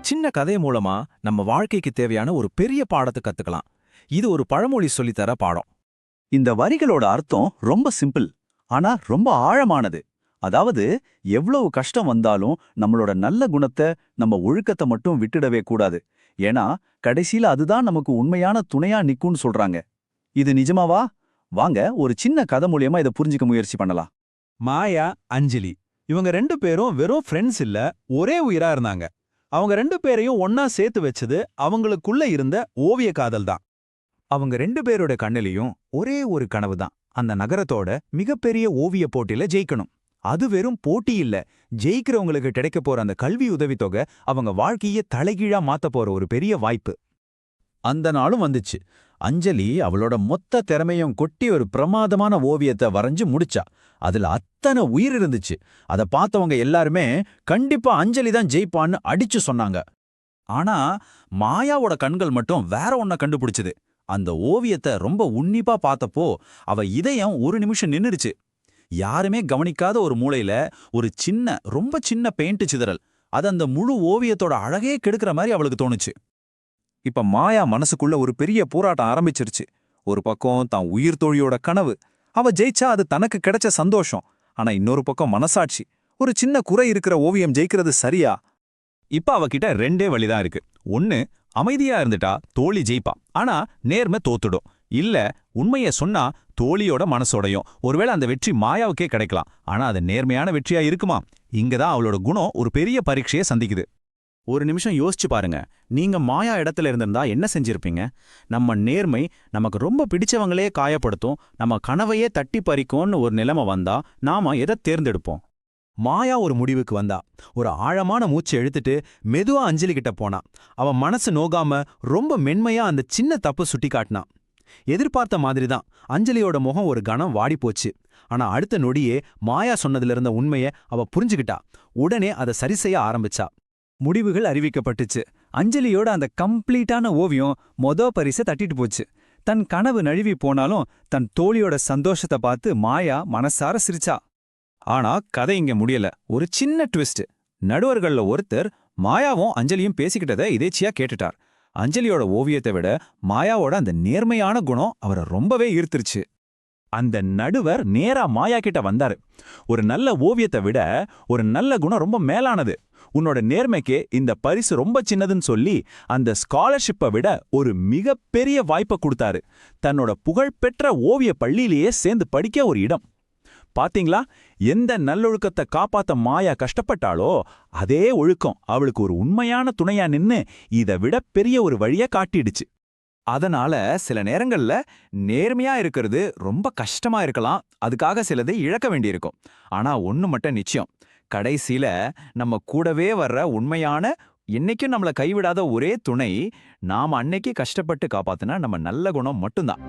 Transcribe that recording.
சின்ன கதை மூலமா நம்ம வாழ்க்கைக்கு தேவையான ஒரு பெரிய பாடத்தை கத்துக்கலாம். இது ஒரு பழமொழி சொல்லித்தர பாடம். இந்த வரிகளோட அர்த்தம் ரொம்ப சிம்பிள், ஆனா ரொம்ப ஆழமானது. அதாவது, எவ்வளவு கஷ்டம் வந்தாலும் நம்மளோட நல்ல குணத்தை, நம்ம ஒழுக்கத்தை மட்டும் விட்டுடவே கூடாது. ஏன்னா கடைசியில அதுதான் நமக்கு உண்மையான துணையா நிக்கும்னு சொல்றாங்க. இது நிஜமாவா? வாங்க ஒரு சின்ன கதை மூலியமா இதை புரிஞ்சுக்க முயற்சி பண்ணலாம். மாயா, அஞ்சலி இவங்க 2 பேரும் வெறும் ஃப்ரெண்ட்ஸ் இல்ல, ஒரே உயிரா இருந்தாங்க. அவங்க 2 பேரையும் ஒன்னா சேர்த்து வச்சது அவங்களுக்குள்ள இருந்த ஓவிய காதல் தான். அவங்க 2 பேரோட கண்ணிலையும் ஒரே ஒரு கனவு தான், அந்த நகரத்தோட மிகப்பெரிய ஓவிய போட்டியில ஜெயிக்கணும். அது வெறும் போட்டி இல்ல, ஜெயிக்கிறவங்களுக்கு கிடைக்க போற அந்த கல்வி உதவித்தொகை அவங்க வாழ்க்கையே தலைகீழா மாத்த போற ஒரு பெரிய வாய்ப்பு. அந்த நாளும் வந்துச்சு. அஞ்சலி அவளோட மொத்த திறமையும் கொட்டி ஒரு பிரமாதமான ஓவியத்தை வரைஞ்சு முடிச்சா. அதுல அத்தனை உயிர் இருந்துச்சு. அதை பார்த்தவங்க எல்லாருமே கண்டிப்பா அஞ்சலி தான் ஜெயிப்பான்னு அடிச்சு சொன்னாங்க. ஆனா மாயாவோட கண்கள் மட்டும் வேற ஒன்ன கண்டுபிடிச்சுது. அந்த ஓவியத்தை ரொம்ப உன்னிப்பா பார்த்தப்போ அவ இதயம் ஒரு நிமிஷம் நின்னுருச்சு. யாருமே கவனிக்காத ஒரு மூலையில ஒரு ரொம்ப சின்ன பெயிண்ட் சிதறல், அது அந்த முழு ஓவியத்தோட அழகே கெடுக்கிற மாதிரி அவளுக்கு தோணுச்சு. இப்ப மாயா மனசுக்குள்ள ஒரு பெரிய போராட்டம் ஆரம்பிச்சிருச்சு. ஒரு பக்கம் தான் உயிர் தோழியோட கனவு, அவ ஜெயிச்சா அது தனக்கு கிடைச்ச சந்தோஷம். ஆனா இன்னொரு பக்கம் மனசாட்சி, ஒரு சின்ன குறை இருக்கிற ஓவியம் ஜெயிக்கிறது சரியா? இப்ப அவகிட்ட 2 வழிதான் இருக்கு. ஒன்னு, அமைதியா இருந்துட்டா தோழி ஜெயிப்பா, ஆனா நேர்மை தோத்துடும். இல்ல, உண்மைய சொன்னா தோழியோட மனசோடையும் ஒருவேளை அந்த வெற்றி மாயாவுக்கே கிடைக்கலாம். ஆனா அது நேர்மையான வெற்றியா இருக்குமா? இங்கதான் அவளோட குணம் ஒரு பெரிய பரீட்சையை சந்திக்குது. ஒரு நிமிஷம் யோசிச்சு பாருங்க. நீங்க மாயா இடத்துல இருந்திருந்தா என்ன செஞ்சிருப்பீங்க? நம்ம நேர்மை நமக்கு ரொம்ப பிடிச்சவங்களே காயப்படுத்தும், நம்ம கனவையே தட்டி பறிக்கும்னு ஒரு நிலைமை வந்தா நாம எதை தேர்ந்தெடுப்போம்? மாயா ஒரு முடிவுக்கு வந்தா. ஒரு ஆழமான மூச்சு இழுத்துட்டு மெதுவா அஞ்சலி கிட்ட போனா. அவன் மனசு நோகாம ரொம்ப மென்மையா அந்த சின்ன தப்பு சுட்டி காட்டினான். எதிர்பார்த்த மாதிரிதான் அஞ்சலியோட முகம் ஒரு கணம் வாடி போச்சு. ஆனா அடுத்த நொடியே மாயா சொன்னதுல இருந்த உண்மைய அவ புரிஞ்சுக்கிட்டா. உடனே அதை சரி செய்ய ஆரம்பிச்சா. முடிவுகள் அறிவிக்கப்பட்டுச்சு. அஞ்சலியோட அந்த கம்ப்ளீட்டான ஓவியம் பரிசை தட்டிட்டு போச்சு. தன் கனவு நழுவி போனாலும் தன் தோழியோட சந்தோஷத்தை பார்த்து மாயா மனசார சிரிச்சா. ஆனா கதை இங்க முடியல. ஒரு சின்ன ட்விஸ்ட். நடுவர்கள்ல ஒருத்தர் மாயாவும் அஞ்சலியும் பேசிக்கிட்டதை இதேச்சியா கேட்டுட்டார். அஞ்சலியோட ஓவியத்தை விட மாயாவோட அந்த நேர்மையான குணம் அவரை ரொம்பவே ஈர்த்துருச்சு. அந்த நடுவர் நேரா மாயா கிட்ட வந்தாரு. ஒரு நல்ல ஓவியத்தை விட ஒரு நல்ல குணம் ரொம்ப மேலானது. உன்னோட நேர்மைக்கே இந்த பரிசு ரொம்ப சின்னதுன்னு சொல்லி அந்த ஸ்காலர்ஷிப்பை விட ஒரு மிகப்பெரிய வாய்ப்பை கொடுத்தாரு. தன்னோட புகழ்பெற்ற ஓவிய பள்ளியிலேயே சேர்ந்து படிக்க ஒரு இடம். பாத்தீங்களா, எந்த நல்லொழுக்கத்தை காப்பாத்த மாயா கஷ்டப்பட்டாளோ அதே ஒழுக்கம் அவளுக்கு ஒரு உண்மையான துணையா நின்னு இதை விட பெரிய ஒரு வழிய காட்டிடுச்சு. அதனால சில நேரங்கள்ல நேர்மையா இருக்கிறது ரொம்ப கஷ்டமா இருக்கலாம். அதுக்காக சிலதை இழக்க வேண்டியிருக்கும். ஆனா ஒண்ணு மட்டும் நிச்சயம், கடைசியில நம்ம கூடவே வர்ற உண்மையான, என்னைக்கும் நம்மள கைவிடாத ஒரே துணை நாம அன்னைக்கு கஷ்டப்பட்டு காப்பாத்துனா நம்ம நல்ல குணம் மட்டும்தான்.